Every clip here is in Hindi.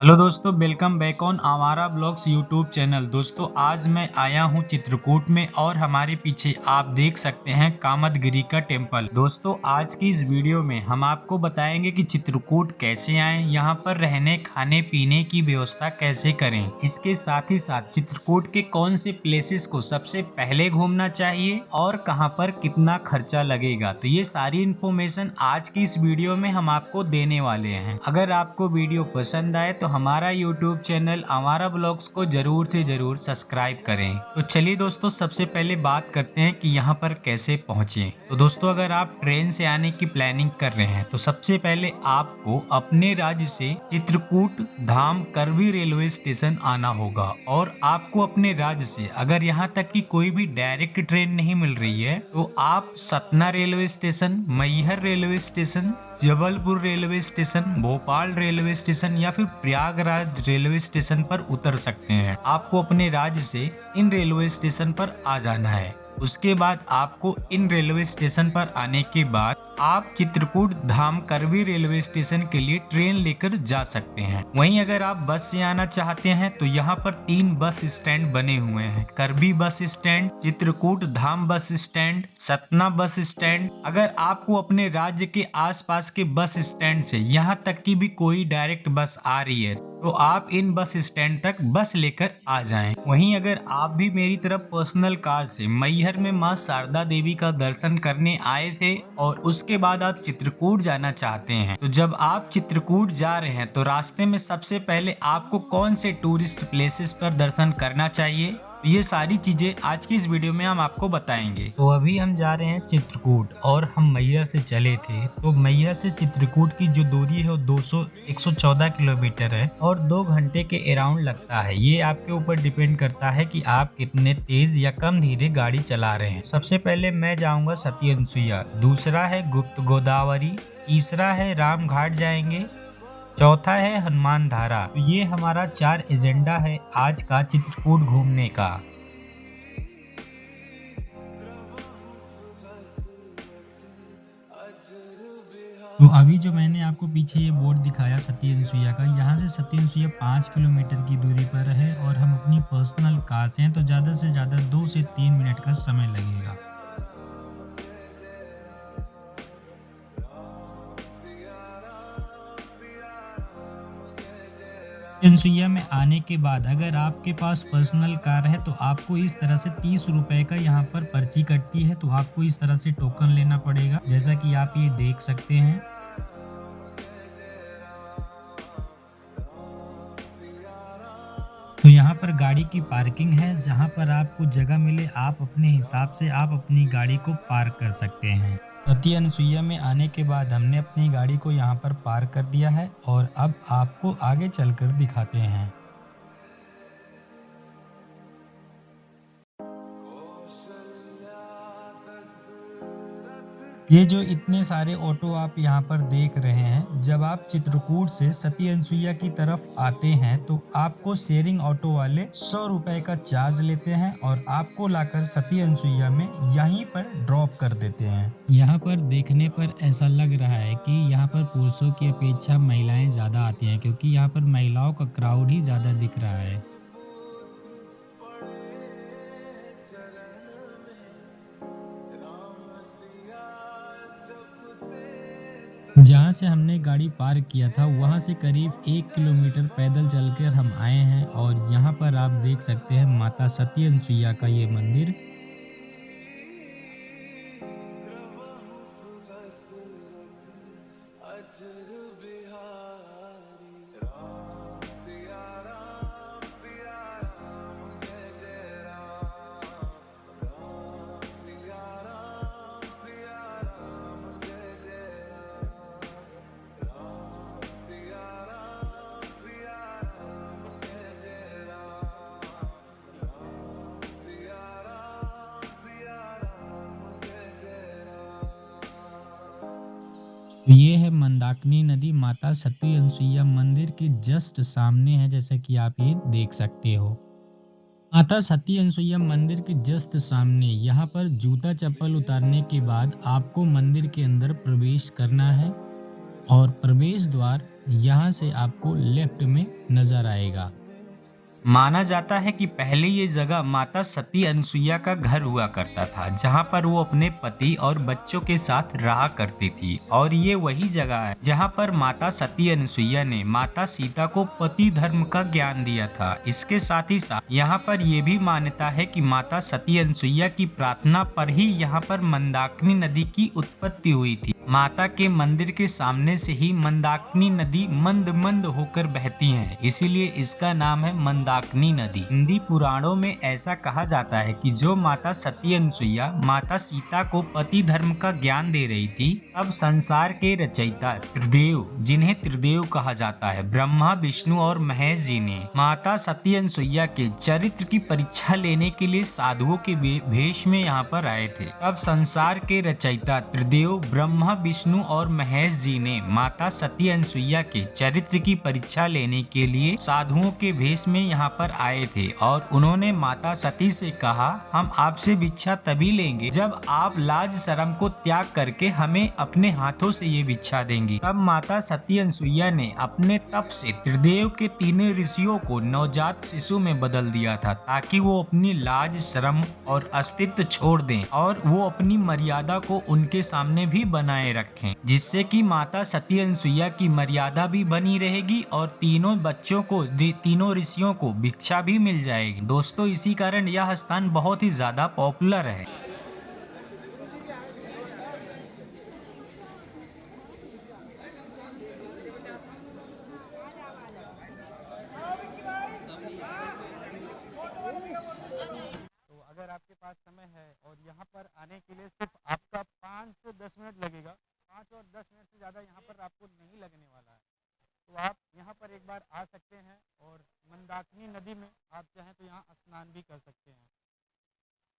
हेलो दोस्तों, वेलकम बैक ऑन आवारा ब्लॉग्स यूट्यूब चैनल। दोस्तों आज मैं आया हूँ चित्रकूट में और हमारे पीछे आप देख सकते हैं कामदगिरी का टेम्पल। दोस्तों आज की इस वीडियो में हम आपको बताएंगे कि चित्रकूट कैसे आएं, यहाँ पर रहने खाने पीने की व्यवस्था कैसे करें। इसके साथ ही साथ चित्रकूट के कौन से प्लेसेस को सबसे पहले घूमना चाहिए और कहाँ पर कितना खर्चा लगेगा। तो ये सारी इन्फॉर्मेशन आज की इस वीडियो में हम आपको देने वाले हैं। अगर आपको वीडियो पसंद आए तो हमारा यूट्यूब चैनल आवारा ब्लॉग्स को जरूर से जरूर सब्सक्राइब करें। तो चलिए दोस्तों, सबसे पहले बात करते हैं कि यहाँ पर कैसे पहुँचे। तो दोस्तों अगर आप ट्रेन से आने की प्लानिंग कर रहे हैं तो सबसे पहले आपको अपने राज्य से चित्रकूट धाम करवी रेलवे स्टेशन आना होगा। और आपको अपने राज्य से अगर यहाँ तक की कोई भी डायरेक्ट ट्रेन नहीं मिल रही है तो आप Satna railway station, Maihar railway station, Jabalpur railway station, Bhopal railway station या फिर प्रयागराज रेलवे स्टेशन पर उतर सकते हैं। आपको अपने राज्य से इन रेलवे स्टेशन पर आ जाना है। उसके बाद आपको इन रेलवे स्टेशन पर आने के बाद आप चित्रकूट धाम करवी रेलवे स्टेशन के लिए ट्रेन लेकर जा सकते हैं। वहीं अगर आप बस से आना चाहते हैं तो यहाँ पर 3 बस स्टैंड बने हुए हैं। करवी बस स्टैंड, चित्रकूट धाम bus stand, Satna bus stand. अगर आपको अपने राज्य के आसपास के बस स्टैंड से यहाँ तक की भी कोई डायरेक्ट बस आ रही है तो आप इन बस स्टैंड तक बस लेकर आ जाएं। वहीं अगर आप भी मेरी तरफ पर्सनल कार से मैहर में मां शारदा देवी का दर्शन करने आए थे और उसके बाद आप चित्रकूट जाना चाहते हैं तो जब आप चित्रकूट जा रहे हैं तो रास्ते में सबसे पहले आपको कौन से टूरिस्ट प्लेसेस पर दर्शन करना चाहिए, ये सारी चीजें आज की इस वीडियो में हम आपको बताएंगे। तो अभी हम जा रहे हैं चित्रकूट और हम मैहर से चले थे। तो मैहर से चित्रकूट की जो दूरी है वो 114 किलोमीटर है और 2 घंटे के अराउंड लगता है। ये आपके ऊपर डिपेंड करता है कि आप कितने तेज या कम धीरे गाड़ी चला रहे हैं। सबसे पहले मैं जाऊंगा सती अनसुईया, दूसरा है गुप्त गोदावरी, तीसरा है राम घाट जाएंगे, चौथा है हनुमान धारा। तो ये हमारा 4 एजेंडा है आज का चित्रकूट घूमने का। तो अभी जो मैंने आपको पीछे ये बोर्ड दिखाया सती अनसुईया का, यहाँ से सती अनसुईया 5 किलोमीटर की दूरी पर है और हम अपनी पर्सनल कार से हैं तो ज़्यादा से ज़्यादा 2 से 3 मिनट का समय लगेगा। अनसुईया में आने के बाद अगर आपके पास पर्सनल कार है तो आपको इस तरह से 30 रुपए का यहाँ पर पर्ची कटती है। तो आपको इस तरह से टोकन लेना पड़ेगा, जैसा कि आप ये देख सकते हैं। तो यहाँ पर गाड़ी की पार्किंग है, जहाँ पर आपको जगह मिले आप अपने हिसाब से आप अपनी गाड़ी को पार्क कर सकते हैं। सती अनसुईया में आने के बाद हमने अपनी गाड़ी को यहाँ पर पार्क कर दिया है और अब आपको आगे चलकर दिखाते हैं। ये जो इतने सारे ऑटो आप यहाँ पर देख रहे हैं, जब आप चित्रकूट से सती अनसुईया की तरफ आते हैं तो आपको शेयरिंग ऑटो वाले 100 रुपए का चार्ज लेते हैं और आपको लाकर सती अनसुईया में यहीं पर ड्रॉप कर देते हैं। यहाँ पर देखने पर ऐसा लग रहा है कि यहाँ पर पुरुषों की अपेक्षा महिलाएं ज्यादा आती हैं, क्योंकि यहाँ पर महिलाओं का क्राउड ही ज्यादा दिख रहा है। जहाँ से हमने गाड़ी पार्क किया था वहाँ से करीब 1 किलोमीटर पैदल चलकर हम आए हैं और यहाँ पर आप देख सकते हैं माता सती अनसुईया का ये मंदिर। तो ये है मंदाकिनी नदी माता सती अनसुईया मंदिर के जस्ट सामने है, जैसा कि आप ये देख सकते हो। माता सती अनसुईया मंदिर के जस्ट सामने यहाँ पर जूता चप्पल उतारने के बाद आपको मंदिर के अंदर प्रवेश करना है और प्रवेश द्वार यहाँ से आपको लेफ्ट में नजर आएगा। माना जाता है कि पहले ये जगह माता सती अनसुईया का घर हुआ करता था, जहाँ पर वो अपने पति और बच्चों के साथ रहा करती थी। और ये वही जगह है जहाँ पर माता सती अनसुईया ने माता सीता को पति धर्म का ज्ञान दिया था। इसके साथ ही साथ यहाँ पर ये भी मान्यता है कि माता सती अनसुईया की प्रार्थना पर ही यहाँ पर मंदाकिनी नदी की उत्पत्ति हुई थी। माता के मंदिर के सामने से ही मंदाकिनी नदी मंद मंद होकर बहती है, इसीलिए इसका नाम है मंदाकिनी नदी। हिंदी पुराणों में ऐसा कहा जाता है कि जो माता सती अनसुईया माता सीता को पति धर्म का ज्ञान दे रही थी, तब संसार के रचयिता त्रिदेव, जिन्हें त्रिदेव कहा जाता है, ब्रह्मा विष्णु और महेश जी ने माता सती अनसुईया के चरित्र की परीक्षा लेने के लिए साधुओं के भेष में यहाँ पर आए थे। तब संसार के रचयिता त्रिदेव, ब्रह्मा विष्णु और महेश जी ने माता सती अनसुईया के चरित्र की परीक्षा लेने के लिए साधुओं के भेष में यहाँ पर आए थे। और उन्होंने माता सती से कहा, हम आपसे भिक्षा तभी लेंगे जब आप लाज शर्म को त्याग करके हमें अपने हाथों से ये भिक्षा देंगी। तब माता सती अनसुईया ने अपने तप से त्रिदेव के तीनों ऋषियों को नवजात शिशु में बदल दिया था, ताकि वो अपनी लाज शर्म और अस्तित्व छोड़ दें और वो अपनी मर्यादा को उनके सामने भी बनाए रखें, जिससे कि माता सती अनसुईया की मर्यादा भी बनी रहेगी और तीनों बच्चों को, तीनों ऋषियों को भिक्षा भी मिल जाएगी। दोस्तों, इसी कारण यह स्थान बहुत ही ज्यादा पॉपुलर है। तो अगर आपके पास समय है और यहाँ पर आने के लिए सिर्फ आपका 5 से 10 मिनट लगेगा, 5 और 10 मिनट से ज़्यादा यहाँ पर आपको नहीं लगने वाला है, तो आप यहाँ पर एक बार आ सकते हैं और मंदाकिनी नदी में आप चाहें तो यहाँ स्नान भी कर सकते हैं।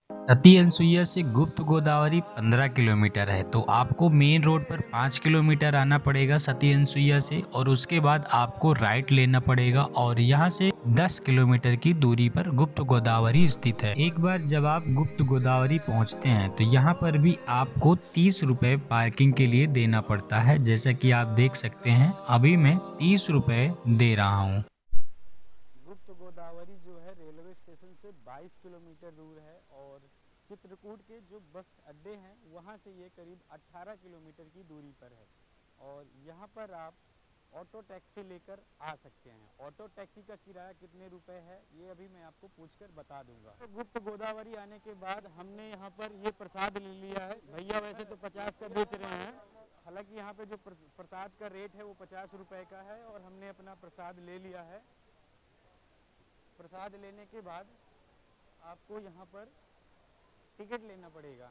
सती अनसुईया से गुप्त गोदावरी 15 किलोमीटर है, तो आपको मेन रोड पर 5 किलोमीटर आना पड़ेगा सती अनसुईया से, और उसके बाद आपको राइट लेना पड़ेगा और यहाँ से 10 किलोमीटर की दूरी पर गुप्त गोदावरी स्थित है। एक बार जब आप गुप्त गोदावरी पहुँचते हैं तो यहाँ पर भी आपको 30 रुपए पार्किंग के लिए देना पड़ता है। जैसा कि आप देख सकते हैं, अभी मैं 30 रुपए दे रहा हूँ। गुप्त गोदावरी जो है रेलवे स्टेशन से 22 किलोमीटर दूर है और चित्रकूट के जो बस अड्डे हैं वहाँ से ये करीब 18 किलोमीटर की दूरी पर है। और यहाँ पर आप ऑटो टैक्सी लेकर आ सकते हैं। ऑटो टैक्सी का किराया कितने रुपए है ये अभी मैं आपको पूछकर बता दूंगा। तो गुप्त गोदावरी आने के बाद हमने यहाँ पर ये प्रसाद ले लिया है। भैया वैसे तो 50 का बेच रहे हैं, हालांकि यहाँ पे जो प्रसाद का रेट है वो 50 रुपए का है और हमने अपना प्रसाद ले लिया है। प्रसाद लेने के बाद आपको यहाँ पर टिकट लेना पड़ेगा।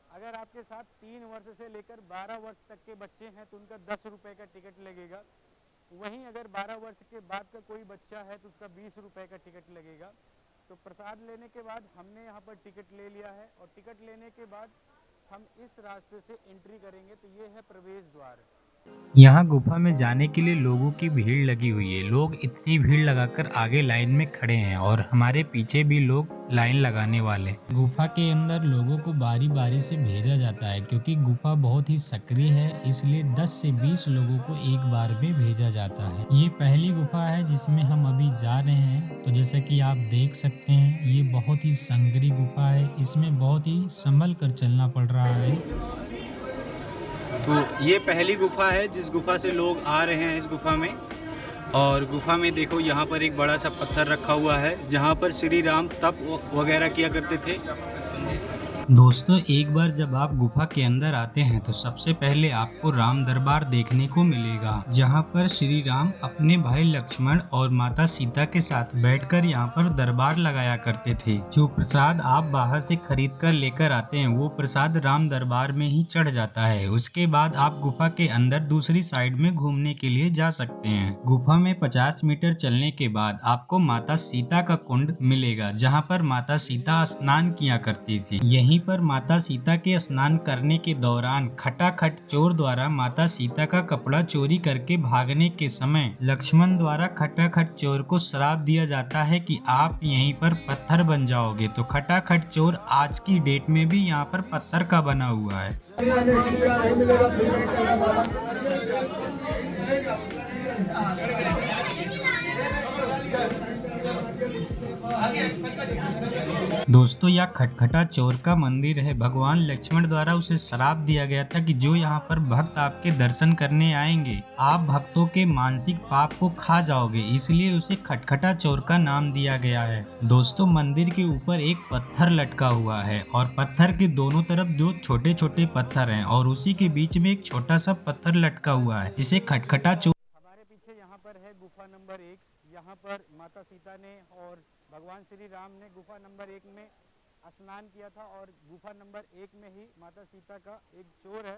अगर आपके साथ 3 वर्ष से लेकर 12 वर्ष तक के बच्चे हैं तो उनका 10 रुपये का टिकट लगेगा। वहीं अगर 12 वर्ष के बाद का कोई बच्चा है तो उसका 20 रुपये का टिकट लगेगा। तो प्रसाद लेने के बाद हमने यहाँ पर टिकट ले लिया है और टिकट लेने के बाद हम इस रास्ते से एंट्री करेंगे। तो ये है प्रवेश द्वार। यहाँ गुफा में जाने के लिए लोगों की भीड़ लगी हुई है। लोग इतनी भीड़ लगाकर आगे लाइन में खड़े हैं और हमारे पीछे भी लोग लाइन लगाने वाले। गुफा के अंदर लोगों को बारी बारी से भेजा जाता है, क्योंकि गुफा बहुत ही सक्रिय है, इसलिए 10 से 20 लोगों को एक बार में भेजा जाता है। ये पहली गुफा है जिसमें हम अभी जा रहे हैं। तो जैसा कि आप देख सकते हैं, ये बहुत ही संकरी गुफा है, इसमें बहुत ही संभल कर चलना पड़ रहा है। तो ये पहली गुफा है जिस गुफा से लोग आ रहे हैं इस गुफा में। और गुफा में देखो यहाँ पर एक बड़ा सा पत्थर रखा हुआ है जहाँ पर श्री राम तप वगैरह किया करते थे। दोस्तों, एक बार जब आप गुफा के अंदर आते हैं तो सबसे पहले आपको राम दरबार देखने को मिलेगा, जहां पर श्री राम अपने भाई लक्ष्मण और माता सीता के साथ बैठकर यहां पर दरबार लगाया करते थे। जो प्रसाद आप बाहर से खरीद कर लेकर आते हैं वो प्रसाद राम दरबार में ही चढ़ जाता है। उसके बाद आप गुफा के अंदर दूसरी साइड में घूमने के लिए जा सकते हैं। गुफा में 50 मीटर चलने के बाद आपको माता सीता का कुंड मिलेगा, जहाँ पर माता सीता स्नान किया करती थी। यहीं पर माता सीता के स्नान करने के दौरान खटाखट चोर द्वारा माता सीता का कपड़ा चोरी करके भागने के समय लक्ष्मण द्वारा खटाखट चोर को श्राप दिया जाता है कि आप यहीं पर पत्थर बन जाओगे। तो खटाखट चोर आज की डेट में भी यहाँ पर पत्थर का बना हुआ है। दोस्तों यह खटखटा चोर का मंदिर है। भगवान लक्ष्मण द्वारा उसे श्राप दिया गया था कि जो यहाँ पर भक्त आपके दर्शन करने आएंगे आप भक्तों के मानसिक पाप को खा जाओगे, इसलिए उसे खटखटा चोर का नाम दिया गया है। दोस्तों मंदिर के ऊपर एक पत्थर लटका हुआ है और पत्थर के दोनों तरफ दो छोटे छोटे पत्थर हैं और उसी के बीच में एक छोटा सा पत्थर लटका हुआ है जिसे खटखटा चोर। हमारे पीछे यहाँ पर है गुफा नंबर 1। यहाँ पर माता सीता ने और भगवान श्री राम ने गुफा नंबर 1 में स्नान किया था और गुफा नंबर 1 में ही माता सीता का एक चोर है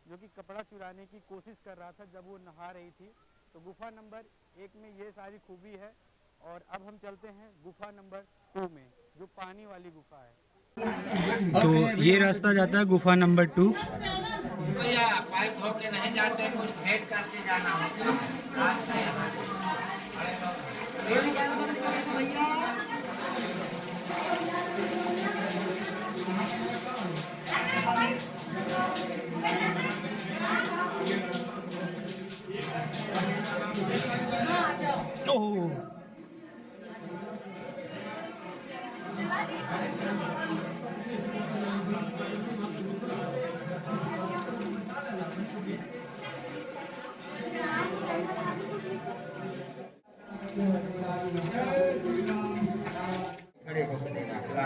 जो कि कपड़ा चुराने की कोशिश कर रहा था जब वो नहा रही थी। तो गुफा नंबर 1 में ये सारी खूबी है। और अब हम चलते हैं गुफा नंबर 2 में जो पानी वाली गुफा है। तो ये रास्ता जाता है गुफा नंबर 2। पाइप धो के नहीं जाते, कुछ भेंट करके जाना होता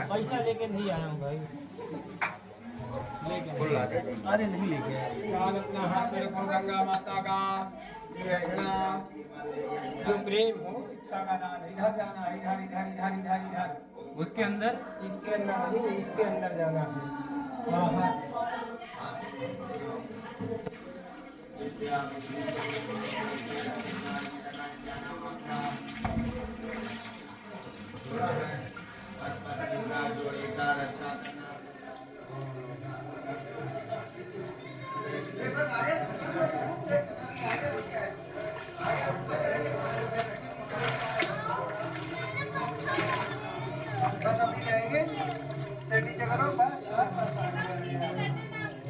पैसा लेके नहीं आया हूँ भाई, अरे नहीं लेके आया। अपना हाथ में रखो गंगा माता का, जो प्रेम हो इच्छा का नाम। इधर जाना, इधर इधर इधर इधर इधर, उसके अंदर इसके अंदर नहीं, इसके अंदर जाना है। हाँ हाँ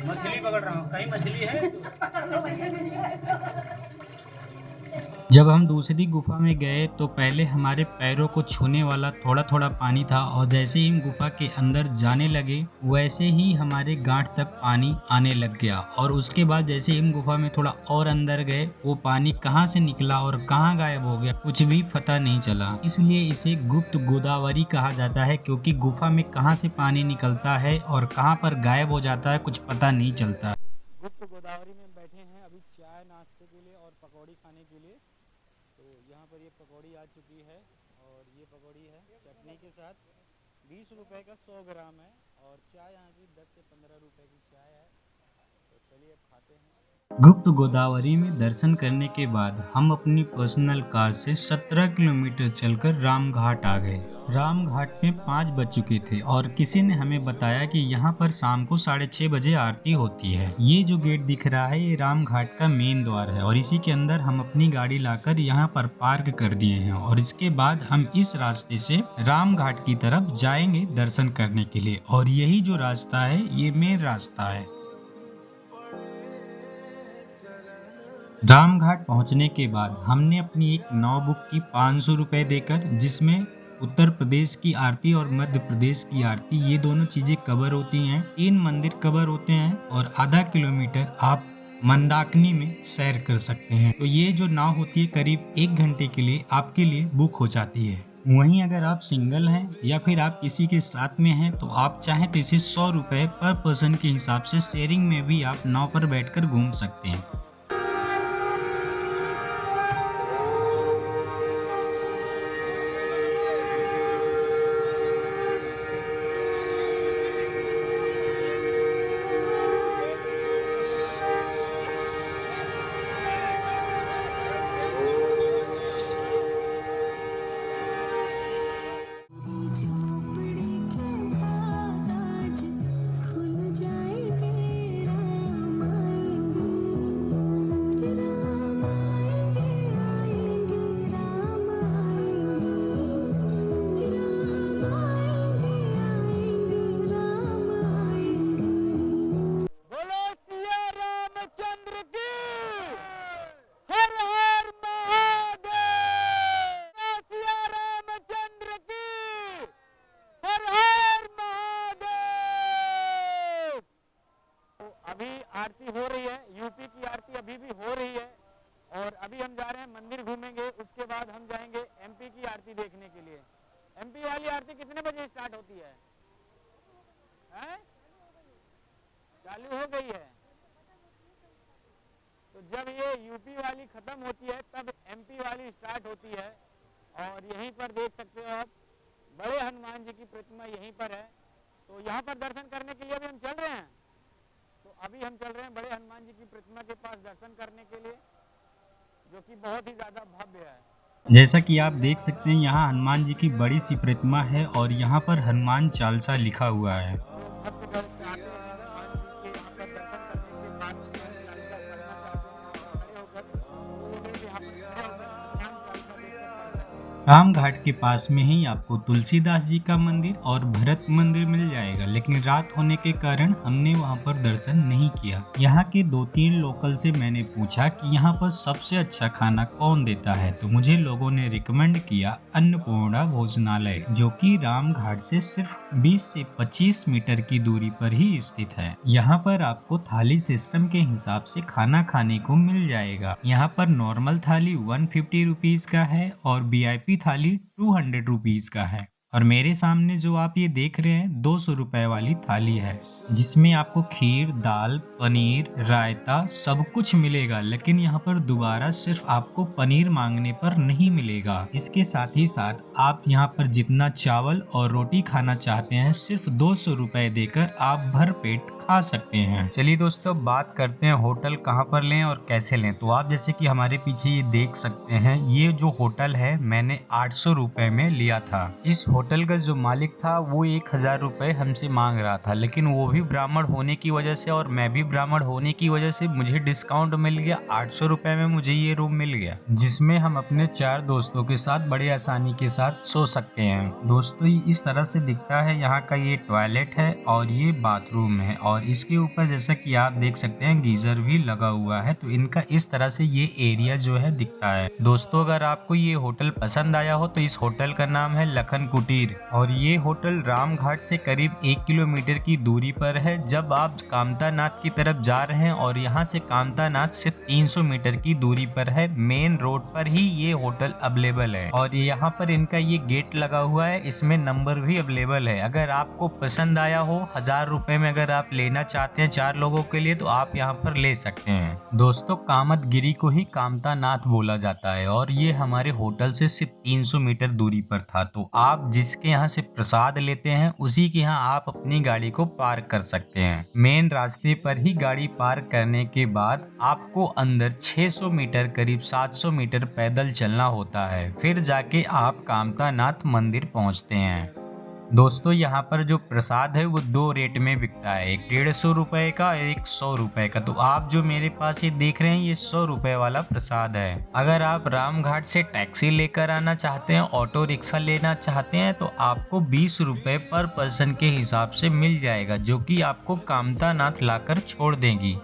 मछली पकड़ रहा हूँ, कहीं मछली है? जब हम दूसरी गुफा में गए तो पहले हमारे पैरों को छूने वाला थोड़ा थोड़ा पानी था और जैसे ही हम गुफा के अंदर जाने लगे वैसे ही हमारे गांठ तक पानी आने लग गया। और उसके बाद जैसे ही हम गुफा में थोड़ा और अंदर गए वो पानी कहां से निकला और कहां गायब हो गया कुछ भी पता नहीं चला। इसलिए इसे गुप्त गोदावरी कहा जाता है क्योंकि गुफा में कहां से पानी निकलता है और कहां पर गायब हो जाता है कुछ पता नहीं चलता। गुप्त गोदावरी में बैठे हैं अभी चाय नाश्ते के लिए और पकौड़ी खाने के लिए। तो यहाँ पर ये पकौड़ी आ चुकी है और ये पकौड़ी है चटनी के साथ। 20 रुपए का 100 ग्राम है और चाय यहाँ की 10 से 15 रुपए की चाय है। तो चलिए अब खाते हैं। गुप्त गोदावरी में दर्शन करने के बाद हम अपनी पर्सनल कार से 17 किलोमीटर चलकर राम घाट आ गए। राम घाट में 5 बज चुके थे और किसी ने हमें बताया कि यहाँ पर शाम को 6:30 बजे आरती होती है। ये जो गेट दिख रहा है ये राम घाट का मेन द्वार है और इसी के अंदर हम अपनी गाड़ी लाकर यहाँ पर पार्क कर दिए हैं और इसके बाद हम इस रास्ते से राम घाट की तरफ जाएंगे दर्शन करने के लिए। और यही जो रास्ता है ये मेन रास्ता है। रामघाट पहुंचने के बाद हमने अपनी एक नाव बुक की 500 रुपये देकर, जिसमें उत्तर प्रदेश की आरती और मध्य प्रदेश की आरती ये दोनों चीजें कवर होती हैं। 3 मंदिर कवर होते हैं और आधा किलोमीटर आप मंदाकिनी में सैर कर सकते हैं। तो ये जो नाव होती है करीब 1 घंटे के लिए आपके लिए बुक हो जाती है। वहीं अगर आप सिंगल हैं या फिर आप किसी के साथ में हैं तो आप चाहें तो इसे 100 रुपये पर पर्सन के हिसाब से शेयरिंग में भी आप नाव पर बैठकर घूम सकते हैं। आरती हो रही है, यूपी की आरती अभी भी हो रही है। और अभी हम जा रहे हैं मंदिर घूमेंगे, उसके बाद हम जाएंगे एमपी की आरती देखने के लिए। एमपी वाली आरती कितने बजे स्टार्ट होती है? चालू हो गई है। तो जब ये यूपी वाली खत्म होती है तब एमपी वाली स्टार्ट होती है। और यहीं पर देख सकते हो आप, बड़े हनुमान जी की प्रतिमा यहीं पर है। तो यहाँ पर दर्शन करने के लिए अभी हम चल रहे हैं। तो अभी हम चल रहे हैं बड़े हनुमान जी की प्रतिमा के पास दर्शन करने के लिए, जो कि बहुत ही ज्यादा भव्य है। जैसा कि आप देख सकते हैं यहाँ हनुमान जी की बड़ी सी प्रतिमा है और यहाँ पर हनुमान चालीसा लिखा हुआ है। लोग भक्तगण से आते हैं हनुमान जी के यहाँ पर दर्शन करने के बाद हनुमान चालीसा पढ़ना चाहते हैं, खड़े होकर वो लोग यहाँ पर खड़े होकर हनुमान चालीसा देखकर पढ़ सकते हैं। राम घाट के पास में ही आपको तुलसीदास जी का मंदिर और भरत मंदिर मिल जाएगा, लेकिन रात होने के कारण हमने वहां पर दर्शन नहीं किया। यहाँ के 2-3 लोकल से मैंने पूछा कि यहाँ पर सबसे अच्छा खाना कौन देता है, तो मुझे लोगों ने रिकमेंड किया अन्नपूर्णा भोजनालय, जो कि राम घाट से सिर्फ 20 से 25 मीटर की दूरी पर ही स्थित है। यहाँ पर आपको थाली सिस्टम के हिसाब से खाना खाने को मिल जाएगा। यहाँ पर नॉर्मल थाली 150 रुपीज का है और VIP थाली 200 रुपीज का है। और मेरे सामने जो आप ये देख रहे हैं 200 रुपए वाली थाली है, जिसमें आपको खीर, दाल, पनीर, रायता सब कुछ मिलेगा। लेकिन यहाँ पर दोबारा सिर्फ आपको पनीर मांगने पर नहीं मिलेगा। इसके साथ ही साथ आप यहाँ पर जितना चावल और रोटी खाना चाहते हैं सिर्फ 200 रुपए देकर आप भर पेट खा सकते हैं। चलिए दोस्तों, बात करते हैं होटल कहाँ पर लें और कैसे लें। तो आप जैसे कि हमारे पीछे ये देख सकते हैं, ये जो होटल है मैंने 800 रुपए में लिया था। इस होटल का जो मालिक था वो 1000 रुपए हमसे मांग रहा था, लेकिन वो भी ब्राह्मण होने की वजह से और मैं भी ब्राह्मण होने की वजह से मुझे डिस्काउंट मिल गया। 800 रुपए में मुझे ये रूम मिल गया, जिसमें हम अपने 4 दोस्तों के साथ बड़े आसानी के साथ सो सकते हैं। दोस्तों, इस तरह से दिखता है यहाँ का ये टॉयलेट है और ये बाथरूम है। और इसके ऊपर जैसा कि आप देख सकते हैं गीजर भी लगा हुआ है। तो इनका इस तरह से ये एरिया जो है दिखता है। दोस्तों, अगर आपको ये होटल पसंद आया हो तो इस होटल का नाम है लखन कुटीर और ये होटल राम घाट से करीब 1 किलोमीटर की दूरी पर है। जब आप कामता नाथ की तरफ जा रहे हैं और यहाँ से कामता नाथ से 300 मीटर की दूरी पर है, मेन रोड पर ही ये होटल अवेलेबल है। और यहाँ पर इनका ये गेट लगा हुआ है, इसमें नंबर भी अवेलेबल है। अगर आपको पसंद आया हो, 1000 रुपए में अगर आप लेना चाहते हैं 4 लोगों के लिए, तो आप यहाँ पर ले सकते हैं। दोस्तों, कामतगिरी को ही कामता नाथ बोला जाता है और ये हमारे होटल से सिर्फ 300 मीटर दूरी पर था। तो आप जिसके यहाँ से प्रसाद लेते हैं उसी के यहाँ आप अपनी गाड़ी को पार्क कर सकते हैं। मेन रास्ते पर ही गाड़ी पार्क करने के बाद आपको अंदर 600 मीटर करीब 700 मीटर पैदल चलना होता है, फिर जाके आप कामता नाथ मंदिर पहुँचते हैं। दोस्तों, यहाँ पर जो प्रसाद है वो 2 रेट में बिकता है, एक 150 रुपए का, एक 100 रुपए का। तो आप जो मेरे पास ये देख रहे हैं ये 100 रुपए वाला प्रसाद है। अगर आप रामघाट से टैक्सी लेकर आना चाहते हैं, ऑटो रिक्शा लेना चाहते हैं, तो आपको 20 रुपए पर पर्सन के हिसाब से मिल जाएगा, जो कि आपको कामता नाथ लाकर छोड़ देगी।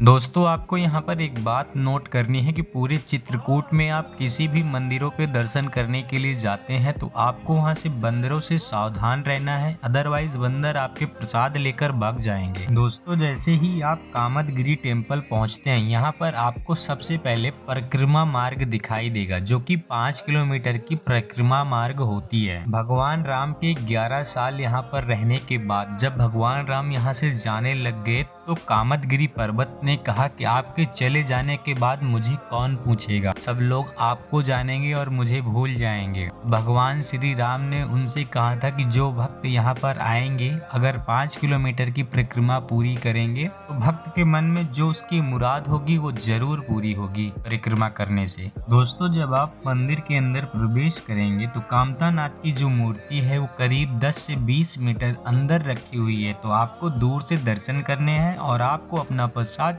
दोस्तों, आपको यहाँ पर एक बात नोट करनी है कि पूरे चित्रकूट में आप किसी भी मंदिरों पे दर्शन करने के लिए जाते हैं तो आपको वहाँ से बंदरों से सावधान रहना है, अदरवाइज बंदर आपके प्रसाद लेकर भाग जाएंगे। दोस्तों, जैसे ही आप कामतगिरी टेम्पल पहुँचते हैं, यहाँ पर आपको सबसे पहले परिक्रमा मार्ग दिखाई देगा, जो कि 5 किलोमीटर की परिक्रमा मार्ग होती है। भगवान राम के 11 साल यहाँ पर रहने के बाद जब भगवान राम यहाँ से जाने लग गए तो कामतगिरी पर्वत ने कहा कि आपके चले जाने के बाद मुझे कौन पूछेगा, सब लोग आपको जानेंगे और मुझे भूल जाएंगे। भगवान श्री राम ने उनसे कहा था कि जो भक्त यहाँ पर आएंगे, अगर 5 किलोमीटर की परिक्रमा पूरी करेंगे तो भक्त के मन में जो उसकी मुराद होगी वो जरूर पूरी होगी परिक्रमा करने से। दोस्तों, जब आप मंदिर के अंदर प्रवेश करेंगे तो कामता नाथ की जो मूर्ति है वो करीब 10 से 20 मीटर अंदर रखी हुई है। तो आपको दूर से दर्शन करने हैं और आपको अपना प्रसाद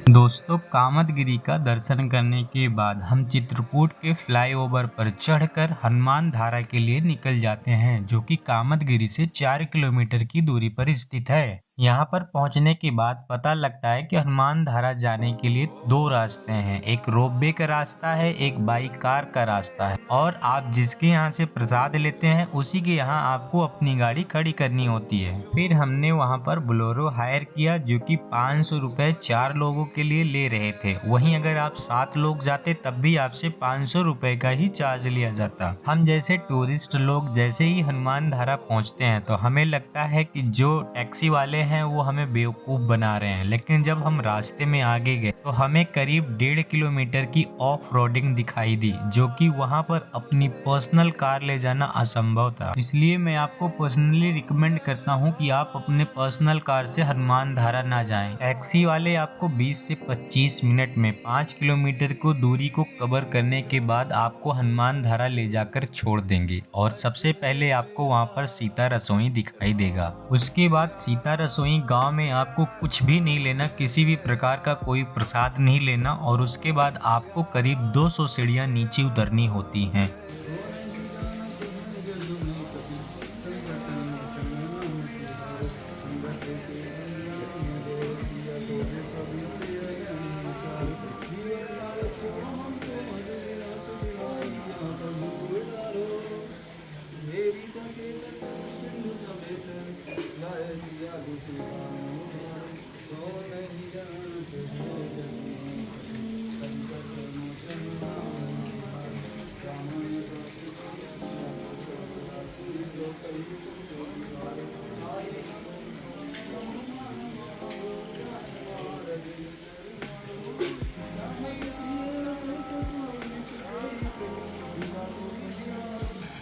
दोस्तों, कामतगिरी का दर्शन करने के बाद हम चित्रकूट के फ्लाईओवर पर चढ़कर हनुमान धारा के लिए निकल जाते हैं, जो कि कामतगिरी से 4 किलोमीटर की दूरी पर स्थित है। यहाँ पर पहुँचने के बाद पता लगता है कि हनुमान धारा जाने के लिए 2 रास्ते हैं, एक रोपवे का रास्ता है, एक बाई कार का रास्ता है और आप जिसके यहाँ से प्रसाद लेते हैं उसी के यहाँ आपको अपनी गाड़ी खड़ी करनी होती है। फिर हमने वहाँ पर बोलेरो हायर किया जो कि 500 रुपए 4 लोगों के लिए ले रहे थे। वहीं अगर आप 7 लोग जाते तब भी आपसे 500 रुपए का ही चार्ज लिया जाता। हम जैसे टूरिस्ट लोग जैसे ही हनुमान धारा पहुँचते हैं तो हमें लगता है कि जो टैक्सी वाले हैं वो हमें बेवकूफ बना रहे हैं, लेकिन जब हम रास्ते में आगे गए तो हमें करीब 1.5 किलोमीटर की ऑफ रोडिंग दिखाई दी, जो कि वहां पर अपनी पर्सनल कार ले जाना असंभव था। इसलिए मैं आपको पर्सनली रिकमेंड करता हूं कि आप अपने पर्सनल कार से हनुमान धारा ना जाएं। टैक्सी वाले आपको 20 से 25 मिनट में 5 किलोमीटर को दूरी को कवर करने के बाद आपको हनुमान धारा ले जाकर छोड़ देंगे और सबसे पहले आपको वहां पर सीता रसोई दिखाई देगा। उसके बाद सीता रसोई गांव में आपको कुछ भी नहीं लेना, किसी भी प्रकार का कोई प्रसाद नहीं लेना और उसके बाद आपको करीब 200 सीढ़ियां नीचे उतरनी होती हैं।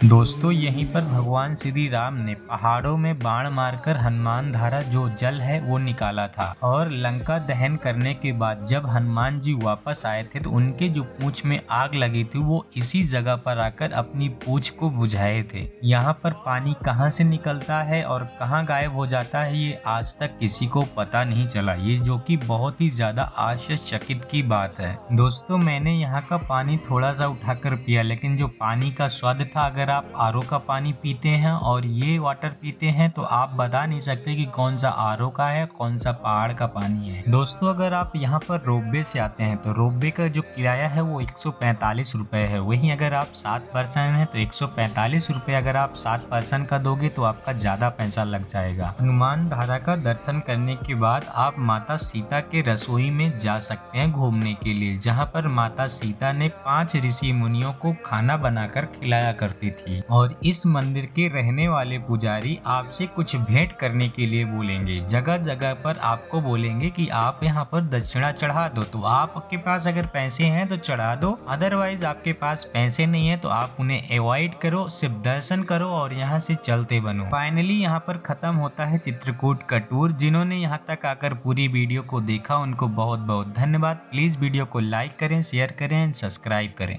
दोस्तों यहीं पर भगवान श्री राम ने पहाड़ों में बाण मारकर हनुमान धारा जो जल है वो निकाला था और लंका दहन करने के बाद जब हनुमान जी वापस आए थे तो उनके जो पूंछ में आग लगी थी वो इसी जगह पर आकर अपनी पूंछ को बुझाए थे। यहाँ पर पानी कहाँ से निकलता है और कहाँ गायब हो जाता है ये आज तक किसी को पता नहीं चला, ये जो कि बहुत ही ज्यादा आश्चर्यचकित की बात है। दोस्तों मैंने यहाँ का पानी थोड़ा सा उठाकर पिया, लेकिन जो पानी का स्वाद था, अगर आप आरओ का पानी पीते हैं और ये वाटर पीते हैं तो आप बता नहीं सकते कि कौन सा आरओ का है कौन सा पहाड़ का पानी है। दोस्तों अगर आप यहाँ पर रोपवे से आते हैं तो रोपवे का जो किराया है वो 145 रुपए है। वहीं अगर आप 7 पर्सन हैं तो 145 रुपए अगर आप 7 पर्सन का दोगे तो आपका ज्यादा पैसा लग जाएगा। हनुमान धारा का दर्शन करने के बाद आप माता सीता के रसोई में जा सकते हैं घूमने के लिए, जहाँ पर माता सीता ने 5 ऋषि मुनियों को खाना बनाकर खिलाया करती थी और इस मंदिर के रहने वाले पुजारी आपसे कुछ भेंट करने के लिए बोलेंगे। जगह जगह पर आपको बोलेंगे कि आप यहाँ पर दक्षिणा चढ़ा दो, तो आपके पास अगर पैसे हैं तो चढ़ा दो, अदरवाइज आपके पास पैसे नहीं है तो आप उन्हें अवॉइड करो, सिर्फ दर्शन करो और यहाँ से चलते बनो। फाइनली यहाँ पर खत्म होता है चित्रकूट का टूर। जिन्होंने यहाँ तक आकर पूरी वीडियो को देखा उनको बहुत बहुत धन्यवाद। प्लीज वीडियो को लाइक करें, शेयर करें, सब्सक्राइब करें।